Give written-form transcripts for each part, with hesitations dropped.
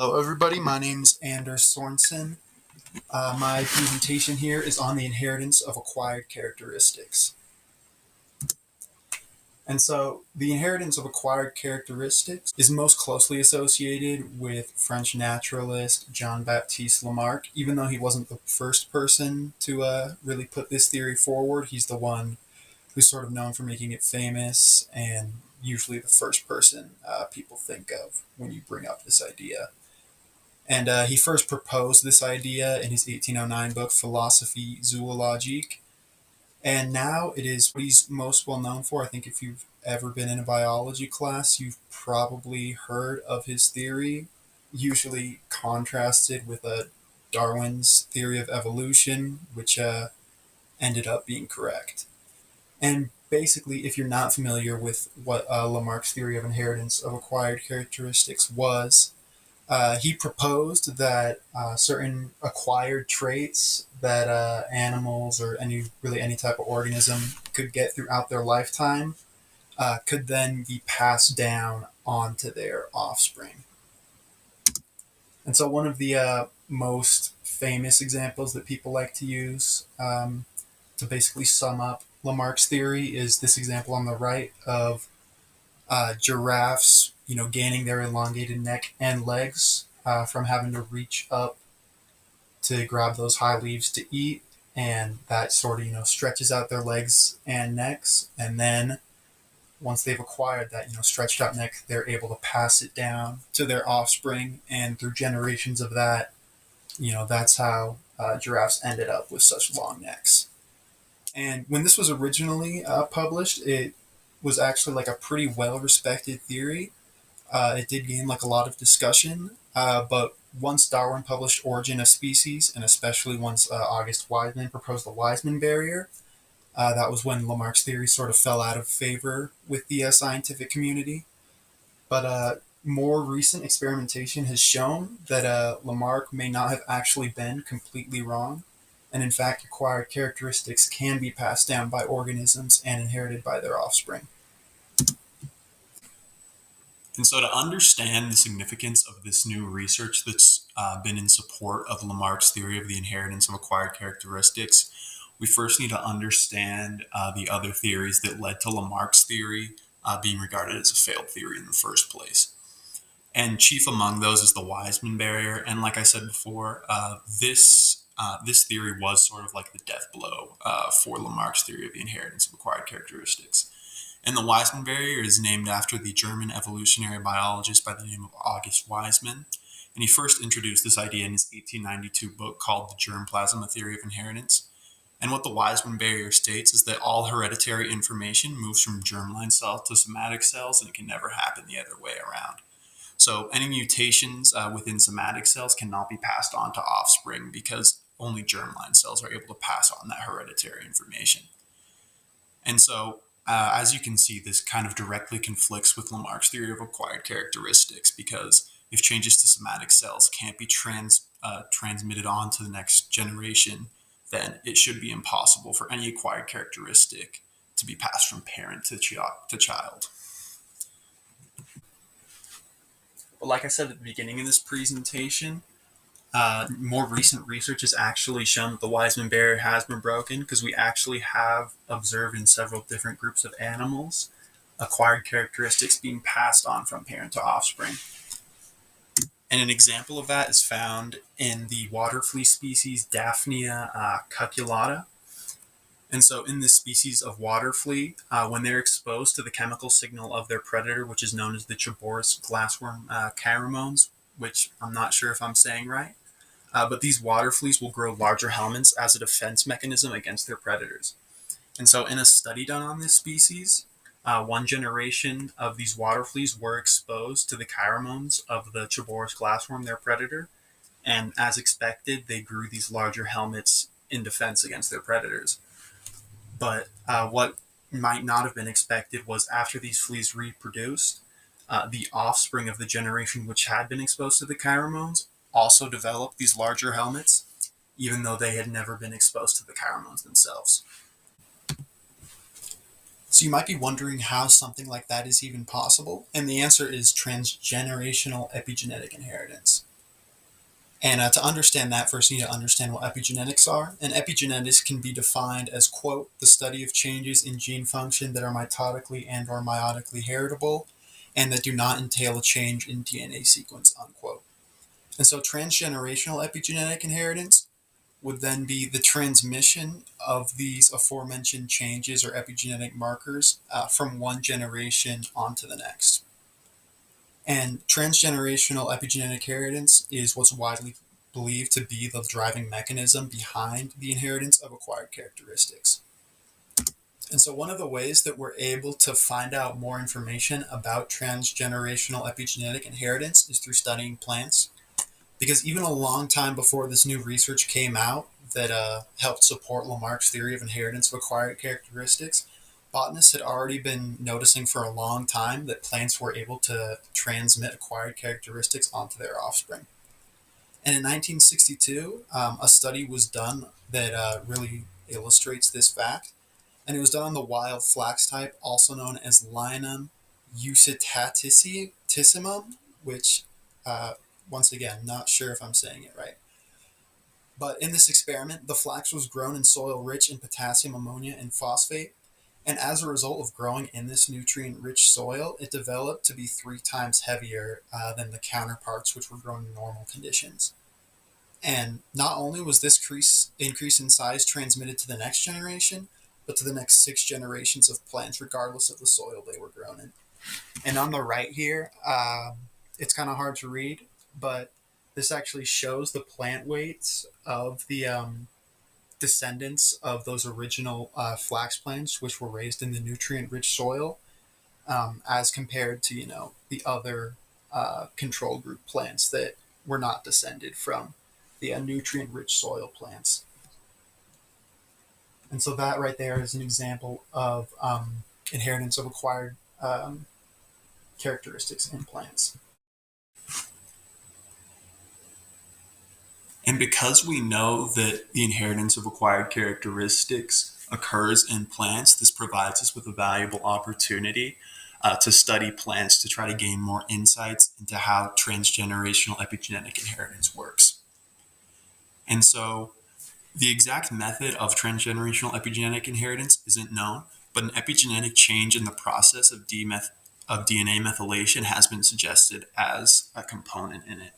Hello, everybody. My name's Anders Sorensen. My presentation here is on the inheritance of acquired characteristics. And so, the inheritance of acquired characteristics is most closely associated with French naturalist Jean-Baptiste Lamarck. Even though he wasn't the first person to really put this theory forward, he's the one who's sort of known for making it famous and usually the first person people think of when you bring up this idea. And he first proposed this idea in his 1809 book, Philosophie Zoologique. And now it is what he's most well known for. I think if you've ever been in a biology class, you've probably heard of his theory, usually contrasted with Darwin's theory of evolution, which ended up being correct. And basically, if you're not familiar with what Lamarck's theory of inheritance of acquired characteristics was, he proposed that certain acquired traits that animals or any type of organism could get throughout their lifetime could then be passed down onto their offspring. And so one of the most famous examples that people like to use to basically sum up Lamarck's theory is this example on the right of giraffes, gaining their elongated neck and legs from having to reach up to grab those high leaves to eat, and that sort of stretches out their legs and necks, and then once they've acquired that stretched out neck, they're able to pass it down to their offspring, and through generations of that, that's how giraffes ended up with such long necks. And when this was originally published, it was actually like a pretty well respected theory. It did gain like a lot of discussion, but once Darwin published Origin of Species, and especially once August Weismann proposed the Weismann barrier, that was when Lamarck's theory sort of fell out of favor with the scientific community. But more recent experimentation has shown that Lamarck may not have actually been completely wrong, and in fact, acquired characteristics can be passed down by organisms and inherited by their offspring. And so, to understand the significance of this new research that's been in support of Lamarck's theory of the inheritance of acquired characteristics, we first need to understand the other theories that led to Lamarck's theory being regarded as a failed theory in the first place. And chief among those is the Weismann barrier. And like I said before, this theory was sort of like the death blow for Lamarck's theory of the inheritance of acquired characteristics. And the Weismann barrier is named after the German evolutionary biologist by the name of August Weismann. And he first introduced this idea in his 1892 book called The Germplasm, A Theory of Inheritance. And what the Weismann barrier states is that all hereditary information moves from germline cells to somatic cells, and it can never happen the other way around. So any mutations within somatic cells cannot be passed on to offspring because only germline cells are able to pass on that hereditary information. And so as you can see, this kind of directly conflicts with Lamarck's theory of acquired characteristics, because if changes to somatic cells can't be transmitted on to the next generation, then it should be impossible for any acquired characteristic to be passed from parent to child. But like I said at the beginning of this presentation, more recent research has actually shown that the Weismann barrier has been broken, because we actually have observed in several different groups of animals acquired characteristics being passed on from parent to offspring. And an example of that is found in the water flea species Daphnia cuculata. And so in this species of water flea, when they're exposed to the chemical signal of their predator, which is known as the Chaborus glassworm chiromones, which I'm not sure if I'm saying right, but these water fleas will grow larger helminths as a defense mechanism against their predators. And so in a study done on this species, one generation of these water fleas were exposed to the chiromones of the Chaborus glassworm, their predator, and as expected, they grew these larger helminths in defense against their predators. But what might not have been expected was after these fleas reproduced, the offspring of the generation which had been exposed to the chiromones also developed these larger helminths, even though they had never been exposed to the chiromones themselves. So you might be wondering how something like that is even possible, and the answer is transgenerational epigenetic inheritance. And to understand that, first you need to understand what epigenetics are. And epigenetics can be defined as, quote, the study of changes in gene function that are mitotically and or meiotically heritable and that do not entail a change in DNA sequence, unquote. And so transgenerational epigenetic inheritance would then be the transmission of these aforementioned changes or epigenetic markers from one generation onto the next. And transgenerational epigenetic inheritance is what's widely believed to be the driving mechanism behind the inheritance of acquired characteristics. And so, one of the ways that we're able to find out more information about transgenerational epigenetic inheritance is through studying plants. Because even a long time before this new research came out that helped support Lamarck's theory of inheritance of acquired characteristics, botanists had already been noticing for a long time that plants were able to transmit acquired characteristics onto their offspring. And in 1962, a study was done that really illustrates this fact. And it was done on the wild flax type, also known as Linum usitatissimum, which, once again, not sure if I'm saying it right. But in this experiment, the flax was grown in soil rich in potassium, ammonia, and phosphate. And as a result of growing in this nutrient rich soil, it developed to be 3 times heavier than the counterparts which were grown in normal conditions. And not only was this increase in size transmitted to the next generation, but to the next 6 generations of plants, regardless of the soil they were grown in. And on the right here, it's kind of hard to read, but this actually shows the plant weights of the descendants of those original flax plants, which were raised in the nutrient-rich soil, as compared to the other control group plants that were not descended from the nutrient-rich soil plants. And so that right there is an example of inheritance of acquired characteristics in plants. And because we know that the inheritance of acquired characteristics occurs in plants, this provides us with a valuable opportunity to study plants to try to gain more insights into how transgenerational epigenetic inheritance works. And so the exact method of transgenerational epigenetic inheritance isn't known, but an epigenetic change in the process of DNA methylation has been suggested as a component in it.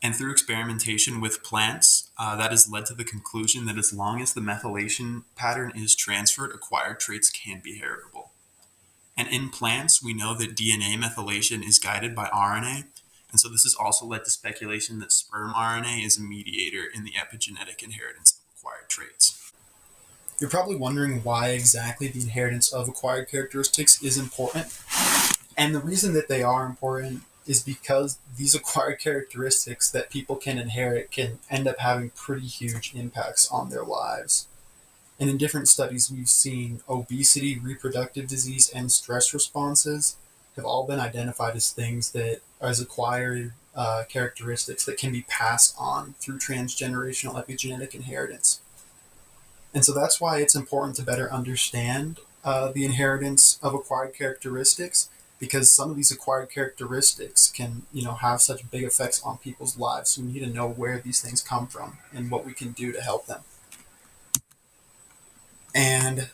And through experimentation with plants, that has led to the conclusion that as long as the methylation pattern is transferred, acquired traits can be heritable. And in plants, we know that DNA methylation is guided by RNA. And so this has also led to speculation that sperm RNA is a mediator in the epigenetic inheritance of acquired traits. You're probably wondering why exactly the inheritance of acquired characteristics is important. And the reason that they are important is because these acquired characteristics that people can inherit can end up having pretty huge impacts on their lives. And in different studies, we've seen obesity, reproductive disease, and stress responses have all been identified as things that as acquired characteristics that can be passed on through transgenerational epigenetic inheritance. And so that's why it's important to better understand the inheritance of acquired characteristics, because some of these acquired characteristics can, have such big effects on people's lives. So we need to know where these things come from and what we can do to help them. And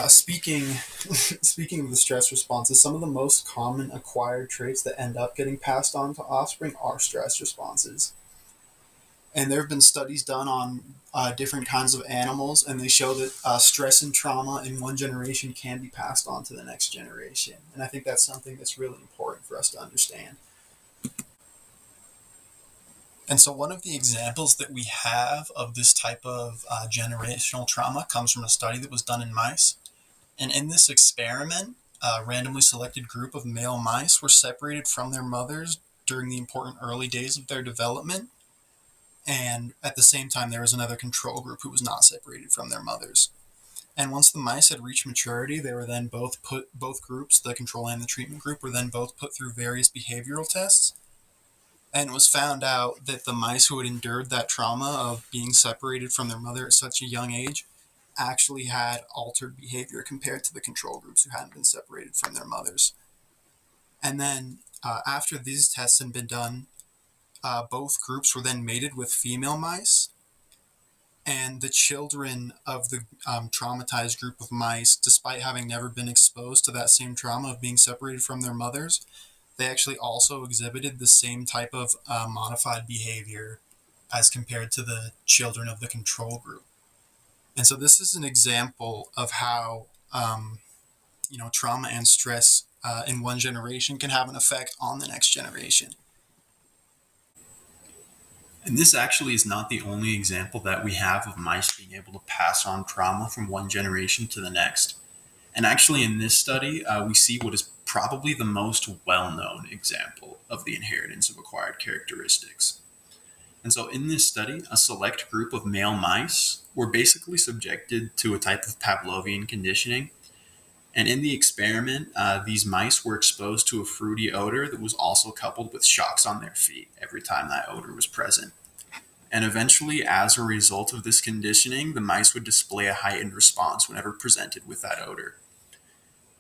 speaking of the stress responses, some of the most common acquired traits that end up getting passed on to offspring are stress responses. And there have been studies done on different kinds of animals, and they show that stress and trauma in one generation can be passed on to the next generation. And I think that's something that's really important for us to understand. And so one of the examples that we have of this type of generational trauma comes from a study that was done in mice. And in this experiment, a randomly selected group of male mice were separated from their mothers during the important early days of their development. And at the same time, there was another control group who was not separated from their mothers. And once the mice had reached maturity, they were then both groups, the control and the treatment group, were then both put through various behavioral tests. And it was found out that the mice who had endured that trauma of being separated from their mother at such a young age actually had altered behavior compared to the control groups who hadn't been separated from their mothers. And then after these tests had been done, both groups were then mated with female mice, and the children of the traumatized group of mice, despite having never been exposed to that same trauma of being separated from their mothers, they actually also exhibited the same type of modified behavior as compared to the children of the control group. And so this is an example of how trauma and stress in one generation can have an effect on the next generation. And this actually is not the only example that we have of mice being able to pass on trauma from one generation to the next. And actually, in this study, we see what is probably the most well-known example of the inheritance of acquired characteristics. And so in this study, a select group of male mice were basically subjected to a type of Pavlovian conditioning. And in the experiment, these mice were exposed to a fruity odor that was also coupled with shocks on their feet every time that odor was present. And eventually, as a result of this conditioning, the mice would display a heightened response whenever presented with that odor.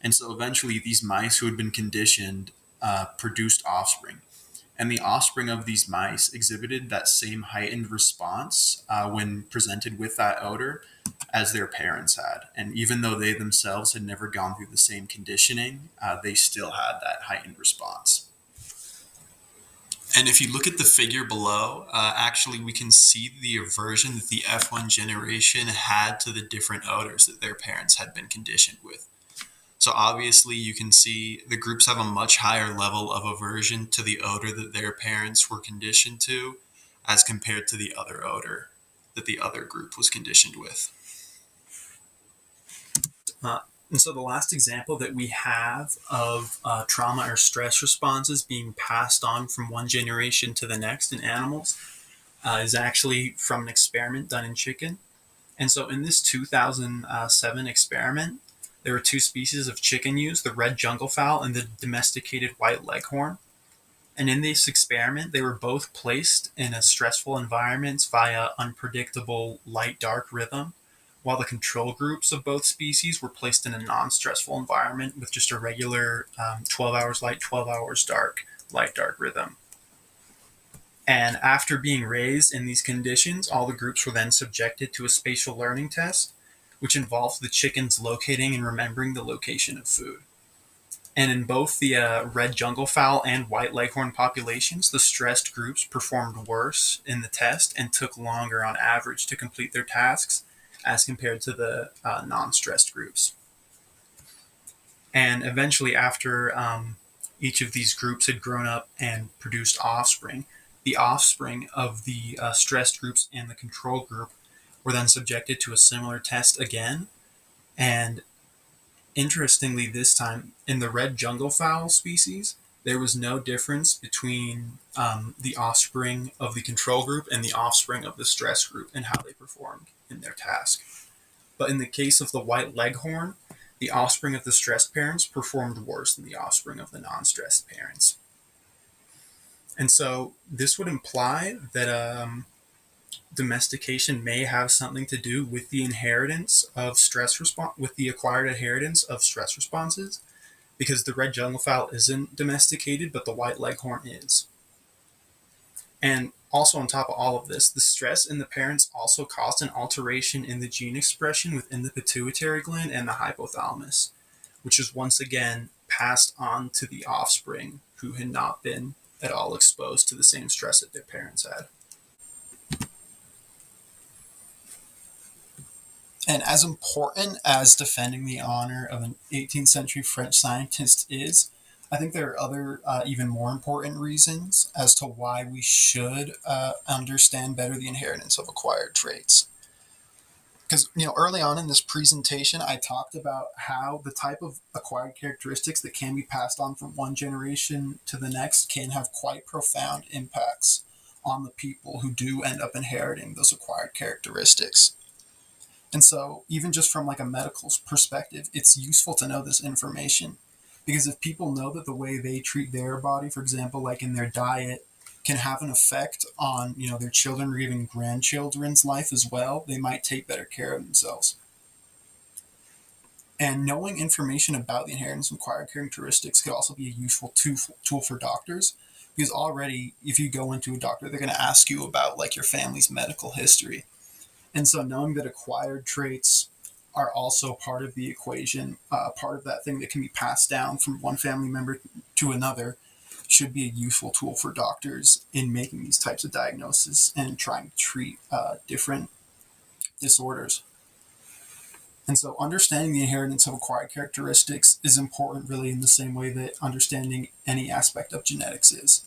And so eventually, these mice who had been conditioned produced offspring. And the offspring of these mice exhibited that same heightened response when presented with that odor as their parents had. And even though they themselves had never gone through the same conditioning, they still had that heightened response. And if you look at the figure below, actually we can see the aversion that the F1 generation had to the different odors that their parents had been conditioned with. So obviously you can see the groups have a much higher level of aversion to the odor that their parents were conditioned to as compared to the other odor that the other group was conditioned with. And so the last example that we have of trauma or stress responses being passed on from one generation to the next in animals is actually from an experiment done in chicken. And so in this 2007 experiment, there were two species of chicken used, the red junglefowl and the domesticated white leghorn. And in this experiment, they were both placed in a stressful environment via unpredictable light-dark rhythm, while the control groups of both species were placed in a non-stressful environment with just a regular 12 hours light, 12 hours dark, light-dark rhythm. And after being raised in these conditions, all the groups were then subjected to a spatial learning test, which involves the chickens locating and remembering the location of food. And in both the red junglefowl and white leghorn populations, the stressed groups performed worse in the test and took longer on average to complete their tasks as compared to the non-stressed groups. And eventually, after each of these groups had grown up and produced offspring, the offspring of the stressed groups and the control group were then subjected to a similar test again. And interestingly, this time, in the red junglefowl species, there was no difference between the offspring of the control group and the offspring of the stress group and how they performed in their task. But in the case of the white leghorn, the offspring of the stressed parents performed worse than the offspring of the non-stressed parents. And so this would imply that domestication may have something to do with the inheritance of stress response, with the acquired inheritance of stress responses, because the red junglefowl isn't domesticated, but the white leghorn is. And also on top of all of this, the stress in the parents also caused an alteration in the gene expression within the pituitary gland and the hypothalamus, which is once again passed on to the offspring who had not been at all exposed to the same stress that their parents had. And as important as defending the honor of an 18th century French scientist is, I think there are other even more important reasons as to why we should understand better the inheritance of acquired traits. Because, early on in this presentation, I talked about how the type of acquired characteristics that can be passed on from one generation to the next can have quite profound impacts on the people who do end up inheriting those acquired characteristics. And so even just from like a medical perspective, it's useful to know this information, because if people know that the way they treat their body, for example, like in their diet, can have an effect on, their children or even grandchildren's life as well, they might take better care of themselves. And knowing information about the inheritance of acquired characteristics could also be a useful tool for doctors Because already, if you go into a doctor, they're going to ask you about like your family's medical history. And so knowing that acquired traits are also part of the equation, part of that thing that can be passed down from one family member to another, should be a useful tool for doctors in making these types of diagnoses and trying to treat different disorders. And so understanding the inheritance of acquired characteristics is important really in the same way that understanding any aspect of genetics is.